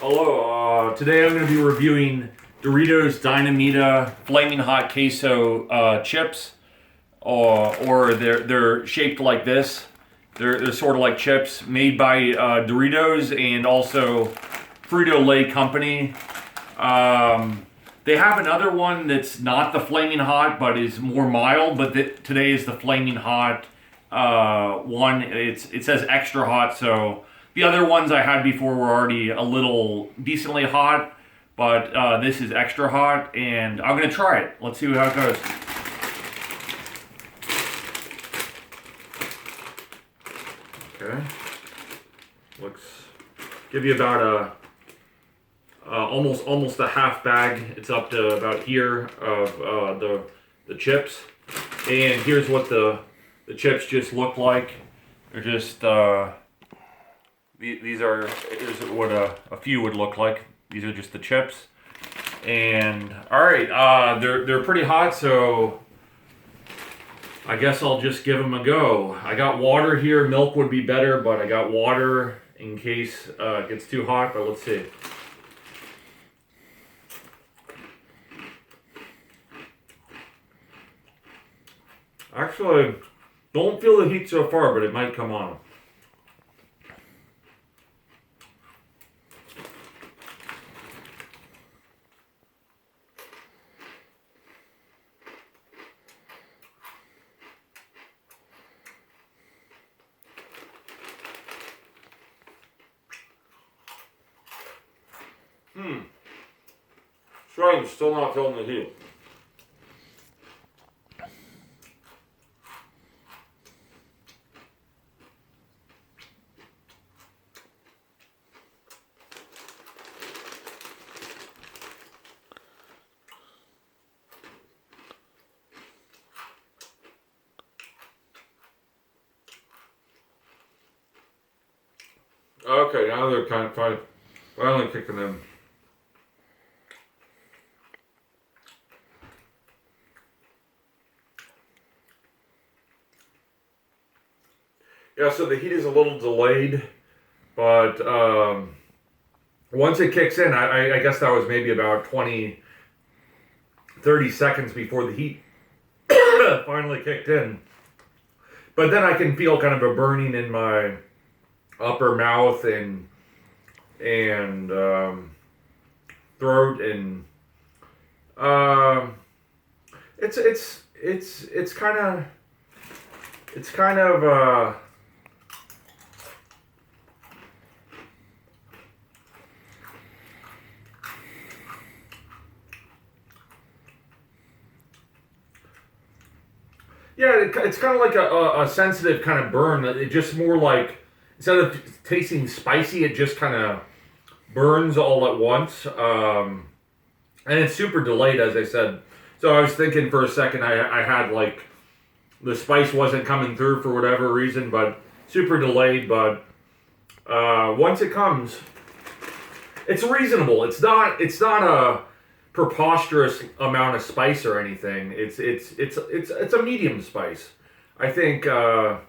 Hello, today I'm going to be reviewing Doritos Dynamita Flaming Hot Queso chips, or they're shaped like this. They're sort of like chips made by Doritos and also Frito-Lay Company. They have another one that's not the Flaming Hot, but is more mild, but today is the Flaming Hot one. It says extra hot, so the other ones I had before were already a little decently hot, but this is extra hot, and I'm going to try it. Let's see how it goes. Okay. Give you about almost a half bag. It's up to about here of the chips, and here's what the chips just look like. They're just here's what a few would look like. These are just the chips, and all right, they're pretty hot, so I guess I'll just give them a go. I got water here. Milk would be better, but I got water in case it gets too hot. But let's see. Actually, don't feel the heat so far, but it might come on. Strange, still not feeling the heat. Okay, now they're kind of finally kicking in. Yeah, so the heat is a little delayed, but once it kicks in, I guess that was maybe about 20, 30 seconds before the heat finally kicked in. But then I can feel kind of a burning in my upper mouth and throat, and it's kind of yeah, it's kind of like a sensitive kind of burn. It just more like, instead of tasting spicy, it just kind of burns all at once. And it's super delayed, as I said. So I was thinking for a second I had like the spice wasn't coming through for whatever reason, but super delayed. But once it comes, it's reasonable. It's not a preposterous amount of spice or anything. It's a medium spice. I think for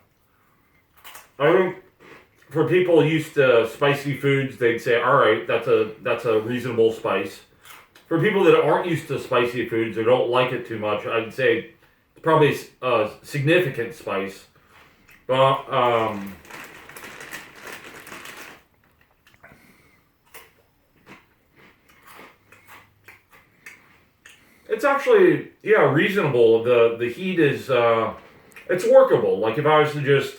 people used to spicy foods, they'd say, all right, that's a reasonable spice. For people that aren't used to spicy foods or don't like it too much, I'd say it's probably a significant spice. But it's actually, yeah, reasonable. The heat is, it's workable. Like if I was to just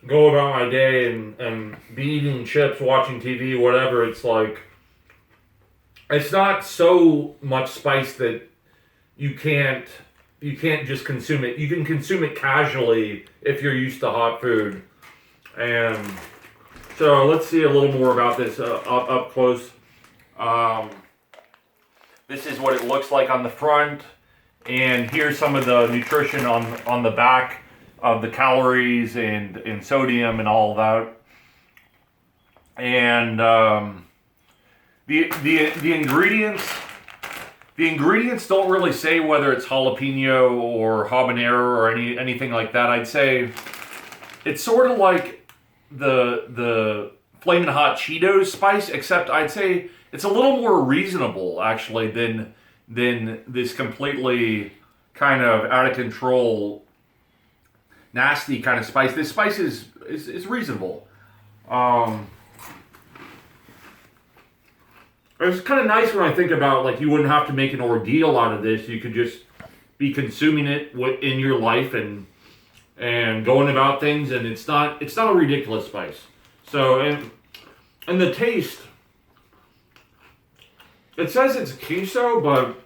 go about my day and be eating chips, watching TV, whatever, it's like, it's not so much spice that you can't just consume it. You can consume it casually if you're used to hot food. And so let's see a little more about this up close. This is what it looks like on the front, and here's some of the nutrition on the back of the calories and sodium and all of that. And the ingredients don't really say whether it's jalapeno or habanero or anything like that. I'd say it's sort of like the Flamin' Hot Cheetos spice, except I'd say it's a little more reasonable actually than this completely kind of out of control, nasty kind of spice. This spice is reasonable. It's kind of nice when I think about, like, you wouldn't have to make an ordeal out of this. You could just be consuming it in your life and going about things, and it's not a ridiculous spice. So and the taste, it says it's queso, but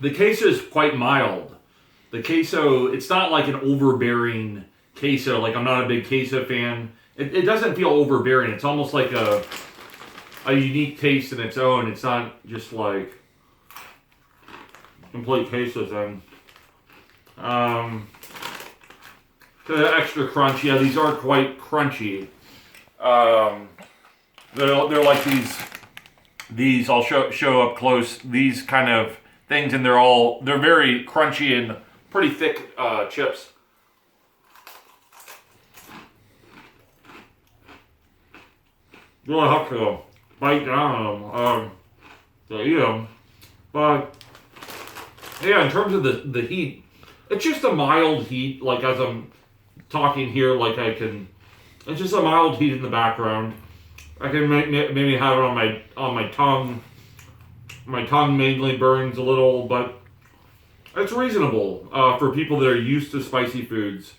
the queso is quite mild. The queso, it's not like an overbearing queso. Like, I'm not a big queso fan. It doesn't feel overbearing. It's almost like a unique taste in its own. It's not just like complete queso thing. The extra crunch. Yeah, these are quite crunchy. They're like these. I'll show up close. These kind of things, and they're very crunchy and pretty thick chips. Really have to bite down on them to eat them. But yeah, in terms of the heat, it's just a mild heat. Like, as I'm talking here, like, it's just a mild heat in the background. I can maybe have it on my tongue. My tongue mainly burns a little, but it's reasonable for people that are used to spicy foods.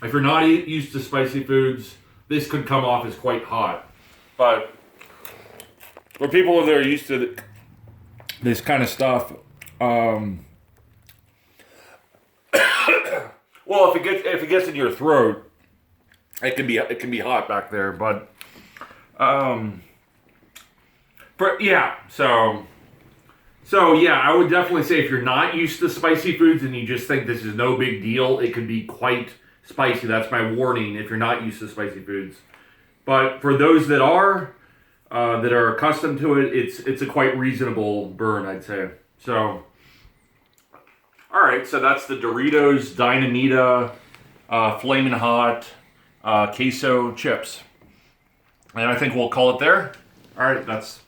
If you're not used to spicy foods, this could come off as quite hot. But for people that are used to this kind of stuff, well, if it gets in your throat, it can be hot back there. But so yeah, I would definitely say if you're not used to spicy foods and you just think this is no big deal, it could be quite spicy. That's my warning if you're not used to spicy foods. But for those that are accustomed to it, it's a quite reasonable burn, I'd say. So, all right, so that's the Doritos Dynamita Flamin' Hot Queso chips, and I think we'll call it there. All right, that's